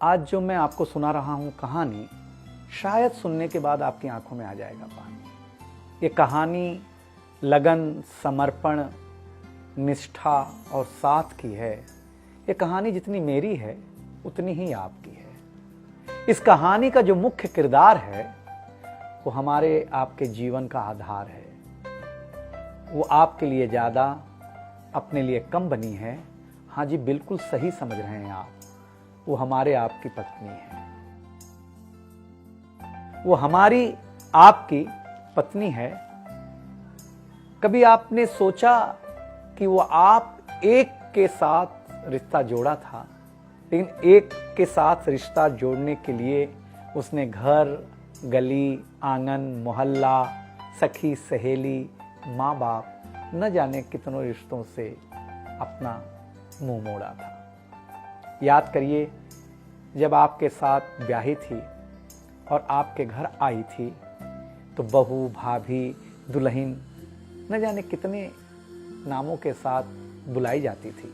आज जो मैं आपको सुना रहा हूं कहानी, शायद सुनने के बाद आपकी आंखों में आ जाएगा पानी। ये कहानी लगन, समर्पण, निष्ठा और साथ की है। ये कहानी जितनी मेरी है उतनी ही आपकी है। इस कहानी का जो मुख्य किरदार है वो हमारे आपके जीवन का आधार है। वो आपके लिए ज़्यादा, अपने लिए कम बनी है। हाँ जी, बिल्कुल सही समझ रहे हैं आप। वो हमारे आपकी पत्नी है। वो हमारी आपकी पत्नी है। कभी आपने सोचा कि वो आप एक के साथ रिश्ता जोड़ा था, लेकिन एक के साथ रिश्ता जोड़ने के लिए उसने घर, गली, आंगन, मोहल्ला, सखी, सहेली, माँ बाप, न जाने कितनों रिश्तों से अपना मुंह मोड़ा था। याद करिए, जब आपके साथ ब्याही थी और आपके घर आई थी तो बहू, भाभी, दुल्हन, न जाने कितने नामों के साथ बुलाई जाती थी।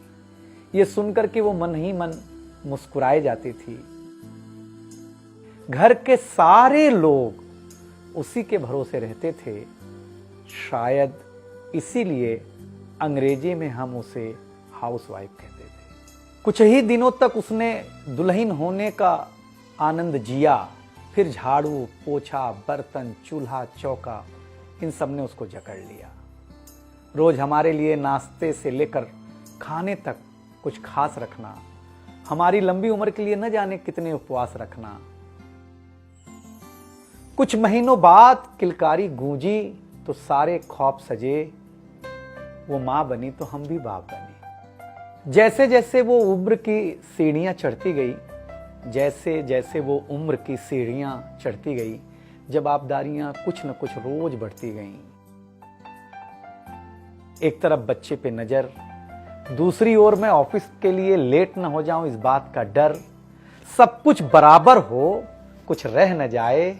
ये सुनकर के वो मन ही मन मुस्कुराए जाती थी। घर के सारे लोग उसी के भरोसे रहते थे। शायद इसीलिए अंग्रेजी में हम उसे हाउसवाइफ कहते थे। कुछ ही दिनों तक उसने दुल्हन होने का आनंद जिया। फिर झाड़ू, पोछा, बर्तन, चूल्हा, चौका, इन सब ने उसको जकड़ लिया। रोज हमारे लिए नाश्ते से लेकर खाने तक कुछ खास रखना, हमारी लंबी उम्र के लिए न जाने कितने उपवास रखना। कुछ महीनों बाद किलकारी गूंजी तो सारे ख्वाब सजे। वो मां बनी तो हम भी बाप बने। जैसे जैसे वो उम्र की सीढ़ियां चढ़ती गई, जैसे जैसे वो उम्र की सीढ़ियां चढ़ती गई, जवाबदारियां कुछ न कुछ रोज बढ़ती गईं। एक तरफ बच्चे पे नजर, दूसरी ओर मैं ऑफिस के लिए लेट न हो जाऊं इस बात का डर। सब कुछ बराबर हो, कुछ रह न जाए,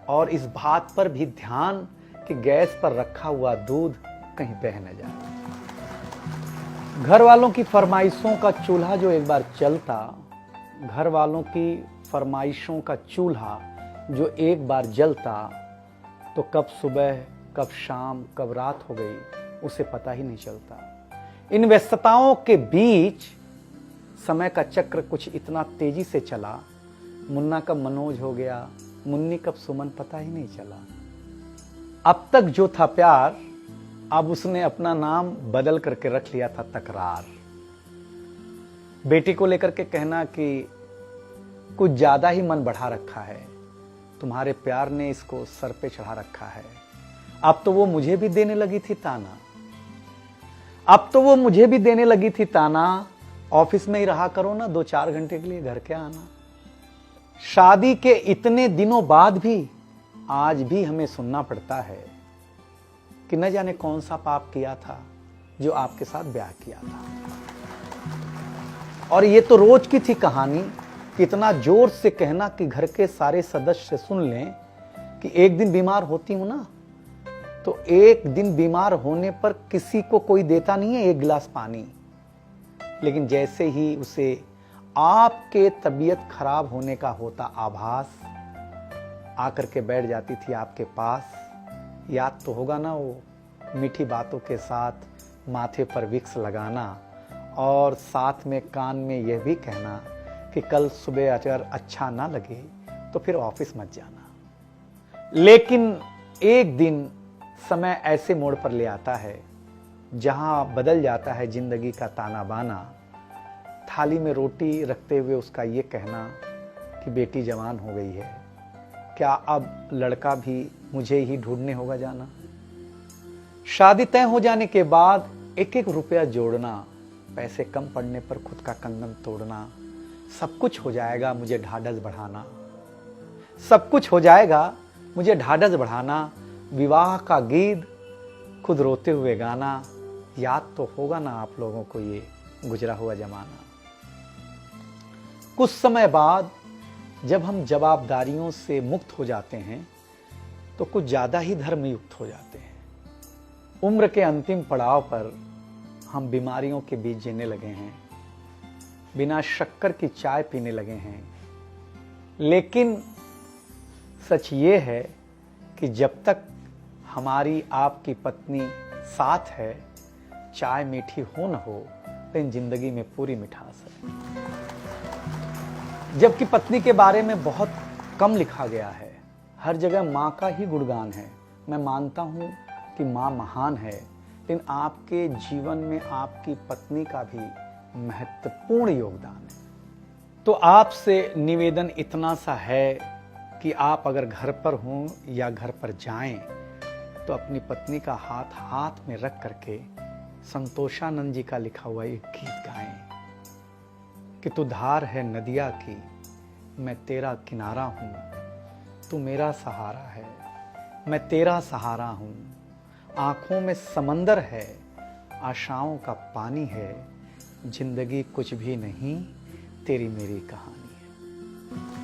और इस बात पर भी ध्यान कि गैस पर रखा हुआ दूध कहीं बह न जाए। घर वालों की फरमाइशों का चूल्हा जो एक बार चलता, घर वालों की फरमाइशों का चूल्हा जो एक बार जलता, तो कब सुबह, कब शाम, कब रात हो गई उसे पता ही नहीं चलता। इन व्यस्तताओं के बीच समय का चक्र कुछ इतना तेजी से चला, मुन्ना कब मनोज हो गया, मुन्नी कब सुमन, पता ही नहीं चला। अब तक जो था प्यार, अब उसने अपना नाम बदल करके रख लिया था तकरार। बेटी को लेकर के कहना कि कुछ ज्यादा ही मन बढ़ा रखा है, तुम्हारे प्यार ने इसको सर पे चढ़ा रखा है। अब तो वो मुझे भी देने लगी थी ताना, अब तो वो मुझे भी देने लगी थी ताना, ऑफिस में ही रहा करो ना, 2-4 घंटे के लिए घर के आना। शादी के इतने दिनों बाद भी आज भी हमें सुनना पड़ता है कि न जाने कौन सा पाप किया था जो आपके साथ ब्याह किया था। और ये तो रोज की थी कहानी। कितना जोर से कहना कि घर के सारे सदस्य सुन लें कि एक दिन बीमार होती हूं ना, तो एक दिन बीमार होने पर किसी को कोई देता नहीं है 1 गिलास पानी, लेकिन जैसे ही उसे आपके तबीयत खराब होने का होता आभास, आकर के बैठ जाती थी आपके पास। याद तो होगा ना, वो मीठी बातों के साथ माथे पर विक्स लगाना और साथ में कान में यह भी कहना कि कल सुबह अगर अच्छा ना लगे तो फिर ऑफिस मत जाना। लेकिन एक दिन समय ऐसे मोड़ पर ले आता है जहां बदल जाता है जिंदगी का ताना बाना। थाली में रोटी रखते हुए उसका ये कहना कि बेटी जवान हो गई है, क्या अब लड़का भी मुझे ही ढूंढने होगा जाना। शादी तय हो जाने के बाद 1-1 रुपया जोड़ना, पैसे कम पड़ने पर खुद का कंगन तोड़ना, सब कुछ हो जाएगा मुझे ढाढ़स बढ़ाना, सब कुछ हो जाएगा मुझे ढाढ़स बढ़ाना। विवाह का गीत खुद रोते हुए गाना। याद तो होगा ना आप लोगों को ये गुजरा हुआ जमाना। कुछ समय बाद जब हम जवाबदारियों से मुक्त हो जाते हैं तो कुछ ज्यादा ही धर्मयुक्त हो जाते हैं। उम्र के अंतिम पड़ाव पर हम बीमारियों के बीच जीने लगे हैं। बिना शक्कर की चाय पीने लगे हैं। लेकिन सच ये है कि जब तक हमारी आपकी पत्नी साथ है, चाय मीठी हो न हो, लेकिन जिंदगी में पूरी मिठास है। जबकि पत्नी के बारे में बहुत कम लिखा गया है, हर जगह माँ का ही गुणगान है। मैं मानता हूँ कि माँ महान है, लेकिन आपके जीवन में आपकी पत्नी का भी महत्वपूर्ण योगदान है। तो आपसे निवेदन इतना सा है कि आप अगर घर पर हों या घर पर जाएं, तो अपनी पत्नी का हाथ हाथ में रख करके संतोषानंद जी का लिखा हुआ एक गीत गाएं कि तू धार है नदिया की, मैं तेरा किनारा हूं, तू मेरा सहारा है, मैं तेरा सहारा हूं। आंखों में समंदर है, आशाओं का पानी है, जिंदगी कुछ भी नहीं, तेरी मेरी कहानी है।